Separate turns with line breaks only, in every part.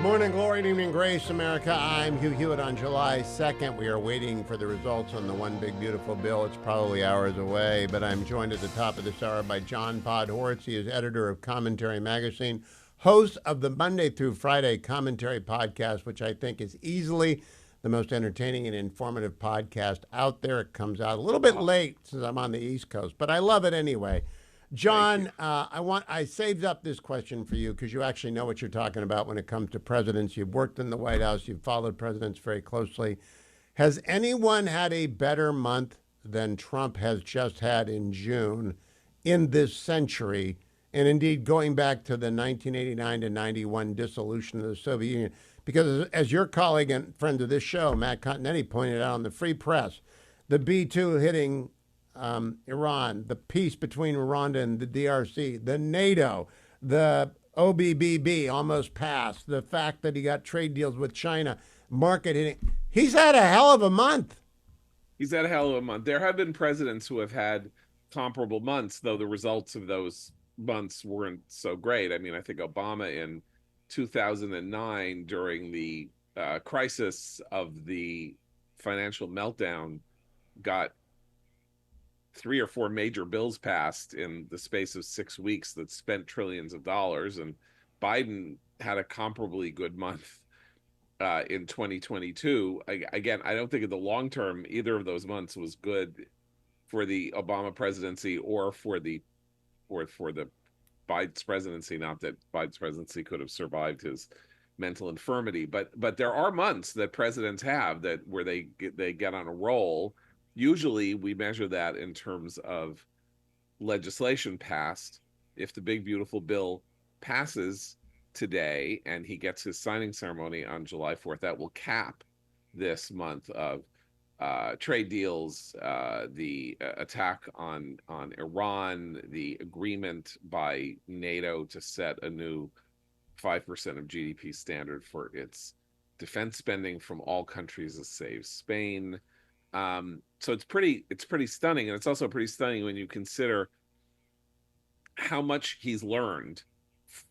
Morning glory, evening grace, America. I'm Hugh Hewitt. On July 2nd. We are waiting for the results on the one big beautiful bill. It's probably hours away, but I'm joined at the top of this hour by John Podhoretz. He is editor of Commentary Magazine, host of the Monday through Friday Commentary podcast, which I think is easily the most entertaining and informative podcast out there. It comes out a little bit late since I'm on the East Coast, but I love it anyway. John, I saved up this question for you because you actually know what you're talking about when it comes to presidents. You've worked in the White House. You've followed presidents very closely. Has anyone had a better month than Trump has just had in June in this century? And indeed, going back to the 1989 to 91 dissolution of the Soviet Union, because as your colleague and friend of this show, Matt Continetti, pointed out on the Free Press, the B-2 hitting Iran, the peace between Rwanda and the DRC, the NATO, the OBBB almost passed, the fact that he got trade deals with China, market hitting. He's had a hell of a month.
He's had a hell of a month. There have been presidents who have had comparable months, though the results of those months weren't so great. I mean, I think Obama in 2009, during the crisis of the financial meltdown, got 3 or 4 major bills passed in the space of 6 weeks that spent trillions of dollars. And Biden had a comparably good month in 2022. Again, I don't think in the long term, either of those months was good for the Obama presidency or for the Biden's presidency. Not that Biden's presidency could have survived his mental infirmity, but there are months that presidents have that where they get on a roll. Usually we measure that in terms of legislation passed. If the big beautiful bill passes today and he gets his signing ceremony on July 4th, that will cap this month of trade deals, the attack on Iran, the agreement by NATO to set a new 5% of GDP standard for its defense spending from all countries save Spain. So it's pretty stunning, and it's also pretty stunning when you consider how much he's learned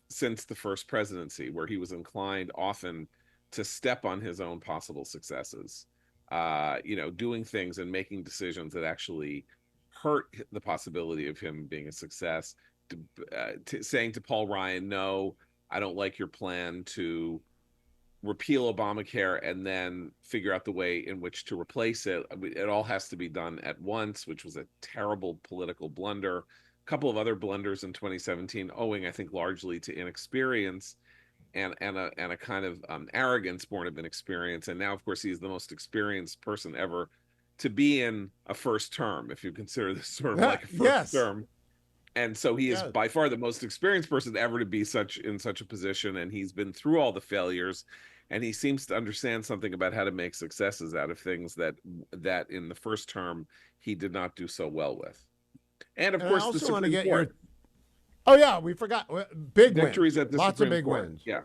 since the first presidency, where he was inclined often to step on his own possible successes, doing things and making decisions that actually hurt the possibility of him being a success. Saying to Paul Ryan, "No, I don't like your plan to repeal Obamacare and then figure out the way in which to replace it. It all has to be done at once," which was a terrible political blunder. A couple of other blunders in 2017, owing, I think, largely to inexperience and a kind of arrogance born of inexperience. And now, of course, he's the most experienced person ever to be in a first term, if you consider this sort of like a first term. And so he is by far the most experienced person ever to be in such a position, and he's been through all the failures, and he seems to understand something about how to make successes out of things that in the first term he did not do so well with. And of course, the Supreme Court.
Oh yeah, we forgot big
victories
wins.
At the
Lots
Supreme
of big
Court.
wins.
Yeah.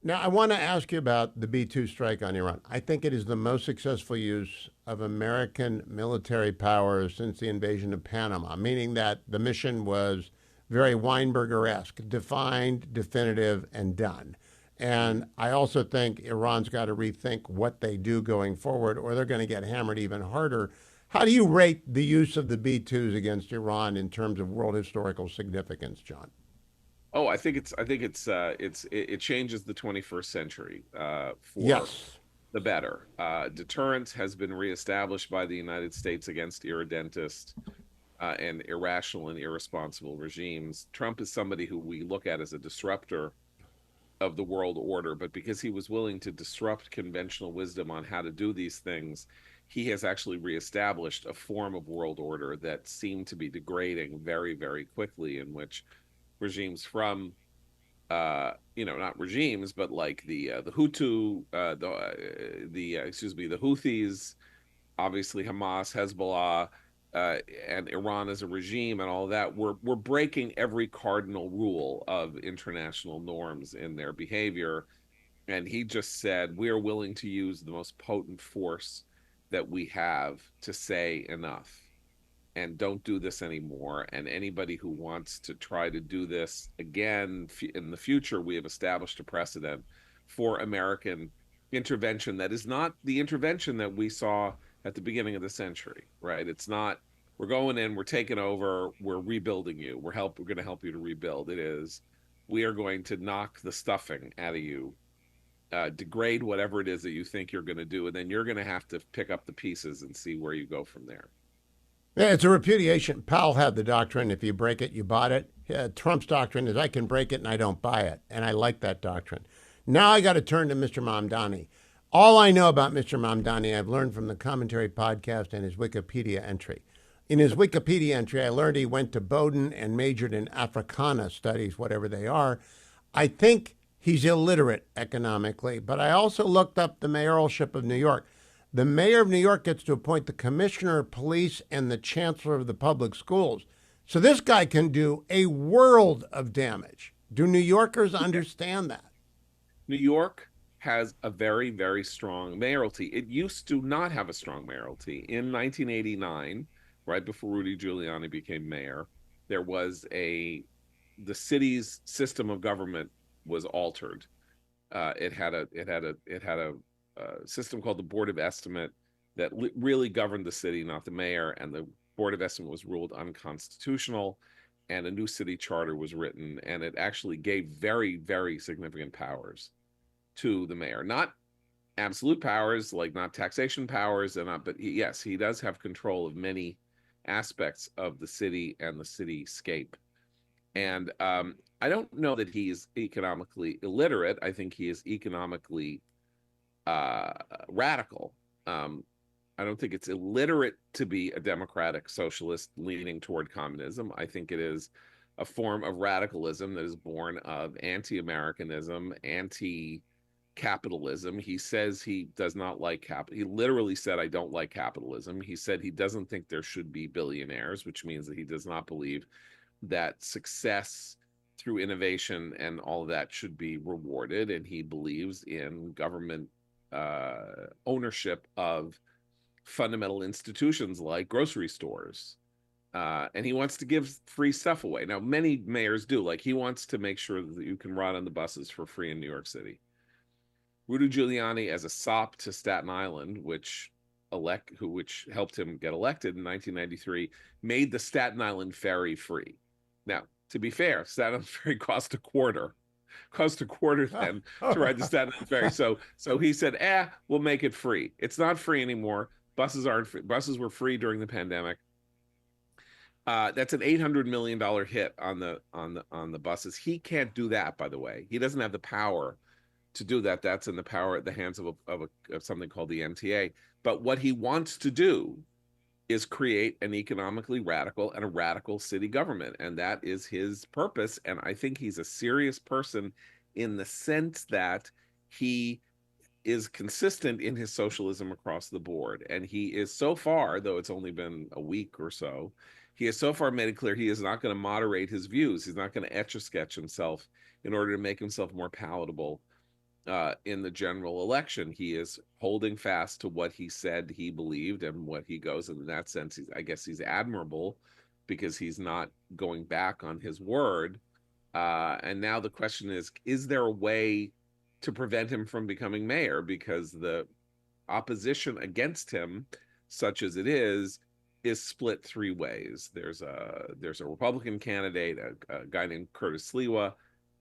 Now, I want to ask you about the B-2 strike on Iran. I think it is the most successful use of American military power since the invasion of Panama, meaning that the mission was very Weinberger-esque, defined, definitive, and done. And I also think Iran's got to rethink what they do going forward, or they're going to get hammered even harder. How do you rate the use of the B-2s against Iran in terms of world historical significance, John?
Oh, I think it changes the 21st century for the better. Deterrence has been reestablished by the United States against irredentist and irrational and irresponsible regimes. Trump is somebody who we look at as a disruptor of the world order, but because he was willing to disrupt conventional wisdom on how to do these things, he has actually reestablished a form of world order that seemed to be degrading very, very quickly, in which regimes from not regimes, but like the Hutu, the Houthis, obviously Hamas, Hezbollah, and Iran as a regime, and all of that, we're breaking every cardinal rule of international norms in their behavior. And he just said, we are willing to use the most potent force that we have to say enough, and don't do this anymore. And anybody who wants to try to do this again in the future, we have established a precedent for American intervention that is not the intervention that we saw at the beginning of the century, right? It's not, we're going in, we're taking over, we're rebuilding you, we're going to help you to rebuild. It is, we are going to knock the stuffing out of you, degrade whatever it is that you think you're going to do, and then you're going to have to pick up the pieces and see where you go from there.
Yeah, it's a repudiation. Powell had the doctrine, if you break it, you bought it. Trump's doctrine is I can break it and I don't buy it. And I like that doctrine. Now I got to turn to Mr. Mamdani. All I know about Mr. Mamdani, I've learned from the Commentary podcast and his Wikipedia entry. In his Wikipedia entry, I learned he went to Bowdoin and majored in Africana studies, whatever they are. I think he's illiterate economically, but I also looked up the mayoralship of New York. The mayor of New York gets to appoint the commissioner of police and the chancellor of the public schools. So this guy can do a world of damage. Do New Yorkers understand that?
New York has a very, very strong mayoralty. It used to not have a strong mayoralty. In 1989, right before Rudy Giuliani became mayor, there was the city's system of government was altered. It had a system called the Board of Estimate that really governed the city, not the mayor. And the Board of Estimate was ruled unconstitutional, and a new city charter was written, and it actually gave very, very significant powers to the mayor. Not absolute powers, like not taxation powers, and not, but yes, he does have control of many aspects of the city and the cityscape. And I don't know that he is economically illiterate. I think he is economically radical. I don't think it's illiterate to be a democratic socialist leaning toward communism. I think it is a form of radicalism that is born of anti-Americanism, anti-capitalism. He says he does not like capital. He literally said, I don't like capitalism. He said he doesn't think there should be billionaires, which means that he does not believe that success through innovation and all of that should be rewarded. And he believes in government ownership of fundamental institutions like grocery stores. And he wants to give free stuff away. Now, many mayors do. Like, he wants to make sure that you can ride on the buses for free in New York City. Rudy Giuliani, as a sop to Staten Island, which helped him get elected in 1993, made the Staten Island ferry free. Now, to be fair, Staten Island ferry cost a quarter then to ride the Staten Island ferry. So he said, we'll make it free. It's not free anymore. Buses aren't free. Buses were free during the pandemic. That's an $800 million hit on the buses. He can't do that, by the way. He doesn't have the power to do that. That's in the hands of something called the MTA. But what he wants to do is create an economically radical and a radical city government. And that is his purpose. And I think he's a serious person in the sense that he is consistent in his socialism across the board. And he is so far, though it's only been a week or so, he has so far made it clear he is not going to moderate his views. He's not going to etch a sketch himself in order to make himself more palatable in the general election. He is holding fast to what he said he believed and what he goes. And in that sense, I guess he's admirable because he's not going back on his word. And now the question is there a way to prevent him from becoming mayor? Because the opposition against him, such as it is split three ways. There's a Republican candidate, a guy named Curtis Sliwa,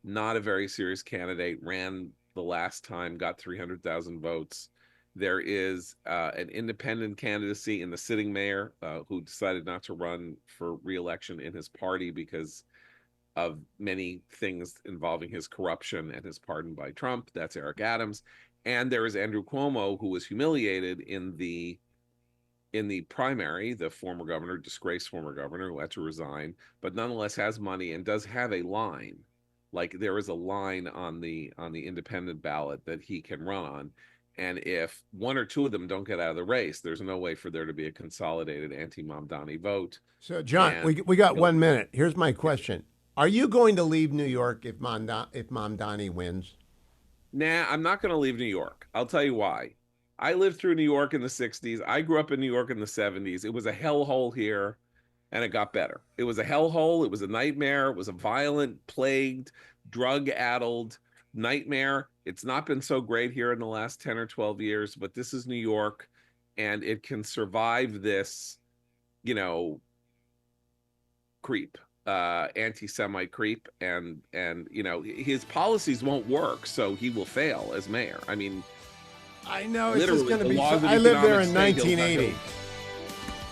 not a very serious candidate, ran the last time, got 300,000 votes. There is an independent candidacy in the sitting mayor who decided not to run for re-election in his party because of many things involving his corruption and his pardon by Trump. That's Eric Adams. And there is Andrew Cuomo, who was humiliated in the primary, the former governor, disgraced former governor who had to resign, but nonetheless has money and does have a line. Like, there is a line on the independent ballot that he can run on. And if one or two of them don't get out of the race, there's no way for there to be a consolidated anti-Mamdani vote.
So, John, we got 1 minute. Here's my question. Are you going to leave New York if Mamdani wins?
Nah, I'm not going to leave New York. I'll tell you why. I lived through New York in the 60s. I grew up in New York in the 70s. It was a hellhole here, and it got better. It was a hellhole. It was a nightmare. It was a violent, plagued, drug-addled, nightmare. It's not been so great here in the last 10 or 12 years, but this is New York, and it can survive this, creep, anti-Semite creep, and his policies won't work, so he will fail as mayor. I mean,
I know it's just going to be.
I
lived there in 1980.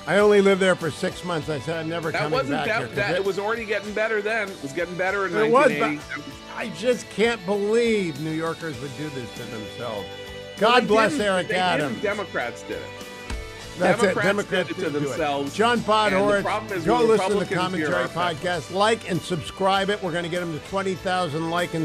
I only lived there for 6 months. I said I'm never coming back here.
It was already getting better then. It was getting better in 1980.
I just can't believe New Yorkers would do this to themselves. God bless Eric Adams.
Democrats did it.
That's
Democrats did it to themselves.
John Podhoretz, go listen to the Commentary Podcast. Like and subscribe it. We're going to get him to 20,000 like and